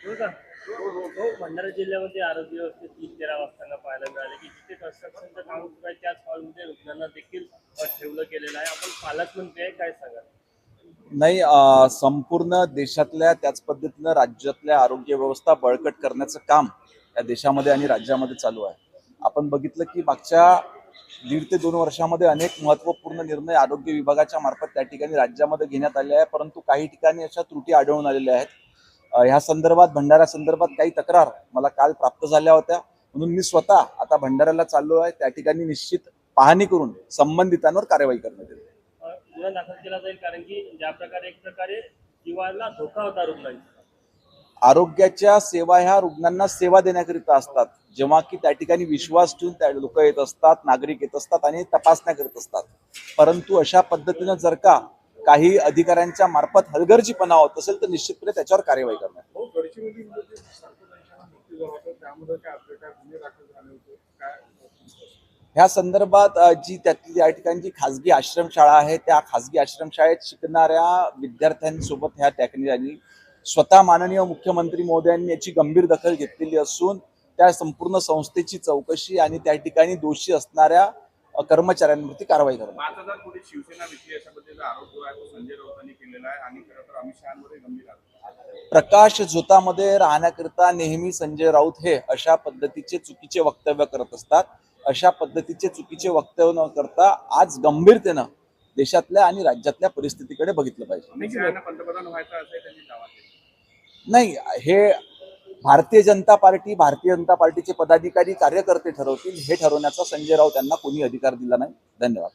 हो का? हो, भंडारा जिल्ह्यामध्ये आरोग्य व्यवस्थेत 3-13 वाजताना पाहायला मिळाले की जिथे कन्स्ट्रक्शनचं काम सुरू आहे त्याच हॉलमध्ये रुग्णांना देखील ठेवलं गेलेलं आहे. आपण पालकमंत्री आहे, काय सांगाल? नाही, संपूर्ण देशातल्या त्याच पद्धतीनं राज्यातल्या आरोग्य व्यवस्था बळकट करण्याचं काम या देशामध्ये आणि राज्यामध्ये चालू आहे. आपण बघितलं की मागच्या 1.5 ते 2 वर्षामध्ये अनेक महत्त्वपूर्ण निर्णय आरोग्य विभागाच्या मार्फत त्या ठिकाणी राज्यामध्ये घेण्यात आले आहे, परंतु काही ठिकाणी अशा त्रुटी आढळून आलेल्या आहेत. ह्या संदर्भात भंडारा संदर्भात काही तक्रार मला काल प्राप्त झाल्या होत्या, म्हणून मी स्वतः आता भंडाऱ्याला चाललो आहे. त्या ठिकाणी निश्चित पाहणी करून संबंधितांवर कारवाई करण्यात येईल. गुन्हा दाखल केला जाईल कारण की ज्या प्रकारे एक प्रकारे जीवाला धोका होता रुग्णांचा. आरोग्याच्या सेवा ह्या रुग्णांना सेवा देण्याकरिता असतात. जेव्हा की त्या ठिकाणी विश्वास ठेवून त्या लोक येत असतात, नागरिक येत असतात आणि तपासण्या करत असतात. परंतु अशा पद्धतीनं जर का काही अधिकाऱ्यांच्या मार्फत हलगर्जीपणा होत असेल तर निश्चितपणे त्याच्यावर कार्यवाही करणार. ह्या संदर्भात जी त्या ठिकाणी जी खाजगी आश्रमशाळा आहे त्या खाजगी आश्रमशाळेत शिकणाऱ्या विद्यार्थ्यांसोबत ह्या ठिकाणी स्वतः माननीय मुख्यमंत्री महोदयांनी याची गंभीर दखल घेतलेली असून त्या संपूर्ण संस्थेची चौकशी आणि त्या ठिकाणी दोषी असणाऱ्या कर्मचाऱ्यांवरती कारवाई करणार. 5,000 कोटी शिवसेना विकली अशा पद्धतीचा आरोप जो आहे तो संजय राऊतांनी केलेला आहे आणि खरं तर अमित शहांवरही गंभीर आरोप. प्रकाश झोतामध्ये राहण्याकरिता नेहमी संजय राऊत हे अशा पद्धतीचे चुकीचे वक्तव्य करत असतात. अशा पद्धतीचे चुकीचे वक्तव्य न करता आज गंभीरतेनं देशातल्या आणि राज्यातल्या परिस्थितीकडे बघितलं पाहिजे. अमित शहांना पंतप्रधान व्हायचं असे त्यांनी दावा केला. नाही, हे भारतीय जनता पार्टीचे पदाधिकारी कार्यकर्ते ठरवतील. हे ठरवण्याचा संजय राऊत यांना कोणी अधिकार दिला नाही. धन्यवाद.